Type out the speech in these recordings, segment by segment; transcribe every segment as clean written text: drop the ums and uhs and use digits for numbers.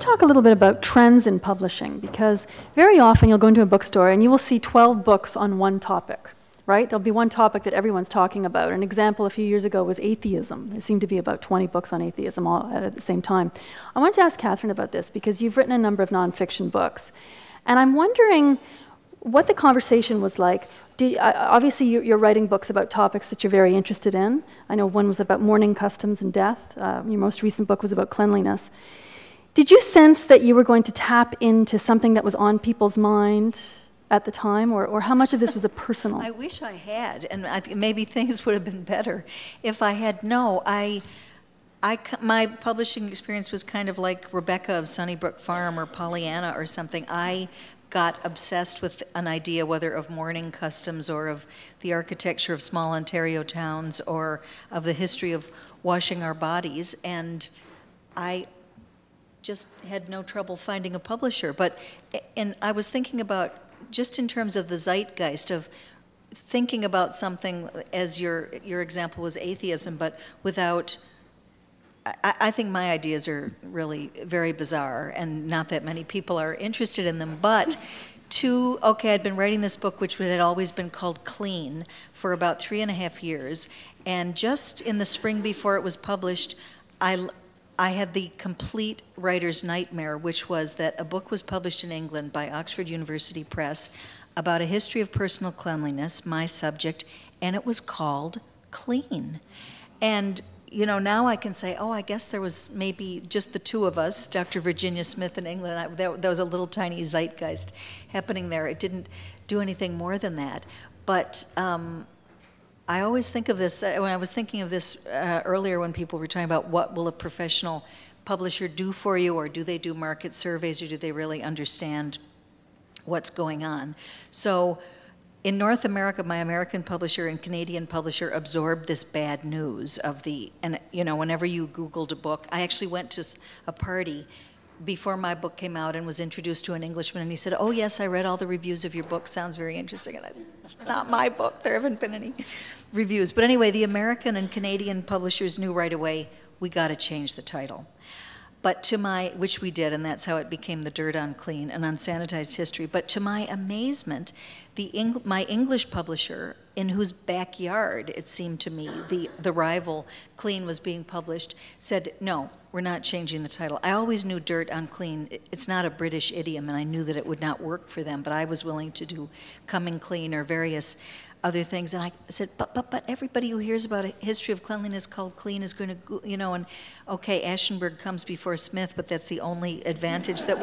talk a little bit about trends in publishing, because very often you'll go into a bookstore and you will see 12 books on one topic, right? There'll be one topic that everyone's talking about. An example a few years ago was atheism. There seemed to be about 20 books on atheism all at the same time. I wanted to ask Catherine about this, because you've written a number of nonfiction books. And I'm wondering what the conversation was like. Obviously, you're writing books about topics that you're very interested in. I know one was about mourning customs and death. Your most recent book was about cleanliness. Did you sense that you were going to tap into something that was on people's mind at the time, or how much of this was a personal? I wish I had, and maybe things would have been better if I had. No, my publishing experience was kind of like Rebecca of Sunnybrook Farm or Pollyanna or something. I got obsessed with an idea, whether of mourning customs or of the architecture of small Ontario towns or of the history of washing our bodies, and I just had no trouble finding a publisher. And I was thinking about, just in terms of the zeitgeist of thinking about something, as your example was atheism, but without, I think my ideas are really very bizarre, and not that many people are interested in them, but okay, I'd been writing this book, which had always been called Clean, for about 3.5 years, and just in the spring before it was published, I had the complete writer's nightmare, which was that a book was published in England by Oxford University Press about a history of personal cleanliness, my subject, and it was called Clean. And you know, now I can say, oh, I guess there was maybe just the two of us, Dr. Virginia Smith in England, and there was a little tiny zeitgeist happening there. It didn't do anything more than that. But I always think of this, when I was thinking of this earlier when people were talking about what will a professional publisher do for you, or do they do market surveys, or do they really understand what's going on? So in North America, my American publisher and Canadian publisher absorbed this bad news of and you know, whenever you Googled a book, I actually went to a party before my book came out and was introduced to an Englishman, and he said, oh yes, I read all the reviews of your book, sounds very interesting. And I said, it's not my book, there haven't been any reviews. But anyway, the American and Canadian publishers knew right away, we got to change the title. But which we did, and that's how it became The Dirt on Clean, an unsanitized history. But to my amazement, my English publisher, in whose backyard, it seemed to me, the rival Clean was being published, said, no, we're not changing the title. I always knew Dirt on Clean, it's not a British idiom, and I knew that it would not work for them, but I was willing to do Coming Clean or various other things. And I said, but everybody who hears about a history of cleanliness called Clean is going to, you know, and okay, Aschenberg comes before Smith, but that's the only advantage that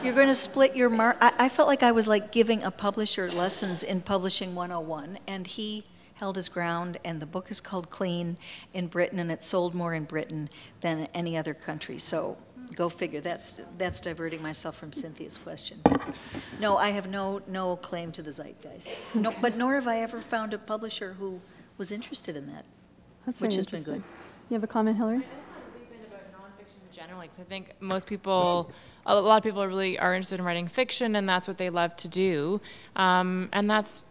you're going to split your mark. I felt like I was like giving a publisher lessons in Publishing 101, and he held his ground, and the book is called Clean in Britain, and it sold more in Britain than any other country. So go figure. That's diverting myself from Cynthia's question. No, I have no claim to the zeitgeist. No, but nor have I ever found a publisher who was interested in that, which has been good. You have a comment, Hillary? Generally, because I think most people, a lot of people really are interested in writing fiction, and that's what they love to do, and that's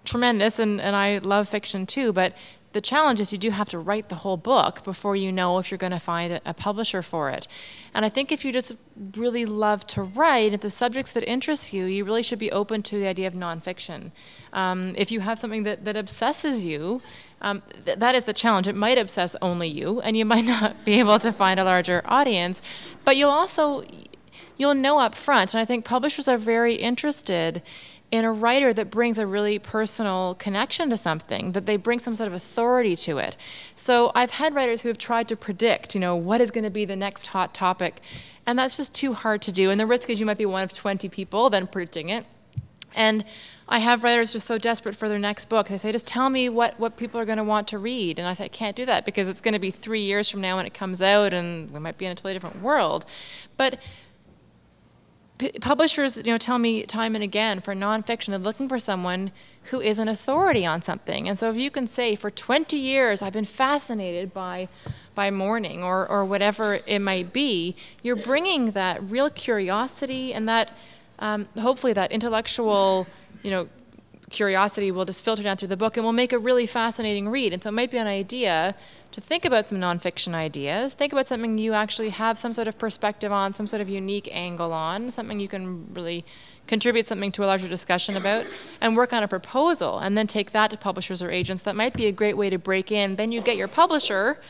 tremendous, and I love fiction too, but the challenge is you do have to write the whole book before you know if you're going to find a publisher for it. And I think if you just really love to write, if the subjects that interest you, you really should be open to the idea of nonfiction. If you have something that obsesses you, that is the challenge. It might obsess only you, and you might not be able to find a larger audience, but you'll know up front, and I think publishers are very interested in a writer that brings a really personal connection to something, that they bring some sort of authority to it. So I've had writers who have tried to predict, you know, what is going to be the next hot topic, and that's just too hard to do. And the risk is you might be one of 20 people then predicting it. And I have writers just so desperate for their next book. They say, just tell me what people are going to want to read. And I say, I can't do that because it's going to be 3 years from now when it comes out, and we might be in a totally different world. But publishers, you know, tell me time and again, for nonfiction, they're looking for someone who is an authority on something. And so if you can say, for 20 years, I've been fascinated by mourning or whatever it might be, you're bringing that real curiosity and that, hopefully that intellectual, you know, curiosity will just filter down through the book and will make a really fascinating read. And so it might be an idea to think about some nonfiction ideas, think about something you actually have some sort of perspective on, some sort of unique angle on, something you can really contribute something to a larger discussion about, and work on a proposal, and then take that to publishers or agents. That might be a great way to break in. Then you get your publisher,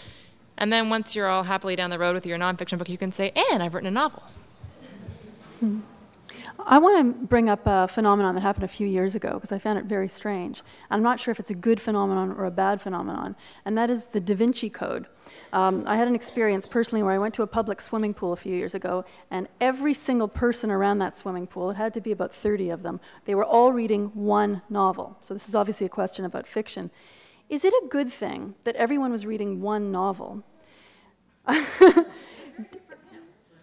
and then once you're all happily down the road with your nonfiction book, you can say, and I've written a novel. I want to bring up a phenomenon that happened a few years ago because I found it very strange. I'm not sure if it's a good phenomenon or a bad phenomenon, and that is the Da Vinci Code. I had an experience personally where I went to a public swimming pool a few years ago, and every single person around that swimming pool, it had to be about 30 of them, they were all reading one novel. So this is obviously a question about fiction. Is it a good thing that everyone was reading one novel?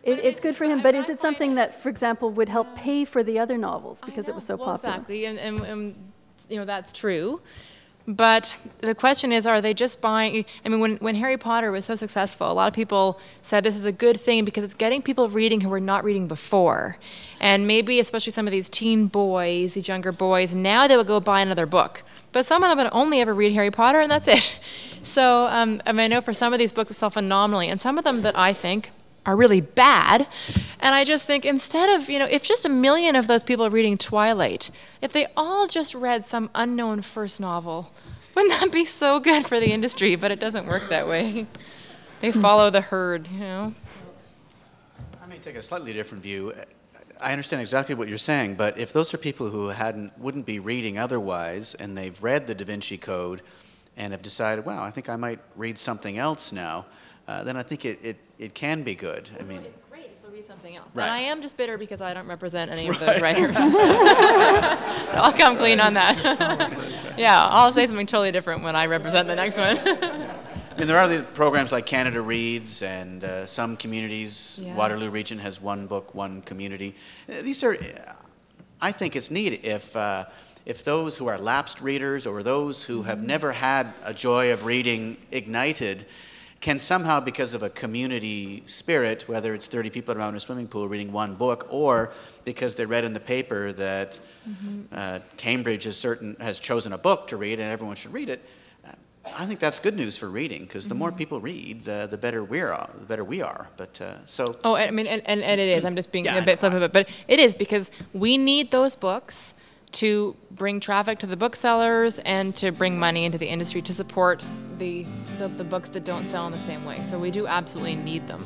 It's good for him, but is it something that, for example, would help pay for the other novels because it was so popular? Exactly, and you know, that's true. But the question is, are they just buying? I mean, when Harry Potter was so successful, a lot of people said this is a good thing because it's getting people reading who were not reading before. And maybe especially some of these teen boys, these younger boys, now they will go buy another book. But some of them would only ever read Harry Potter, and that's it. So I mean, I know for some of these books, it's sell phenomenally, and some of them that I think are really bad. And I just think instead of, you know, if just 1 million of those people are reading Twilight, if they all just read some unknown first novel, wouldn't that be so good for the industry? But it doesn't work that way. They follow the herd, you know. I may take a slightly different view. I understand exactly what you're saying, but if those are people who wouldn't be reading otherwise, and they've read the Da Vinci Code and have decided, wow, I think I might read something else now, then I think it can be good. I mean, it's great if they read something else. Right. And I am just bitter because I don't represent any of those writers. I'll come clean on that. Yeah, I'll say something totally different when I represent the next one. I mean, there are the programs like Canada Reads, and some communities, Yeah. Waterloo Region has one book, one community. These are, I think it's neat if those who are lapsed readers or those who have never had a joy of reading ignited can somehow, because of a community spirit, whether it's 30 people around a swimming pool reading one book, or because they read in the paper that Cambridge has chosen a book to read and everyone should read it, I think that's good news for reading, because the more people read, the better we are. But so. Oh, I mean, and it is. I'm just being Yeah, a bit flippant, but it is because we need those books to bring traffic to the booksellers and to bring money into the industry to support the books that don't sell in the same way. So we do absolutely need them.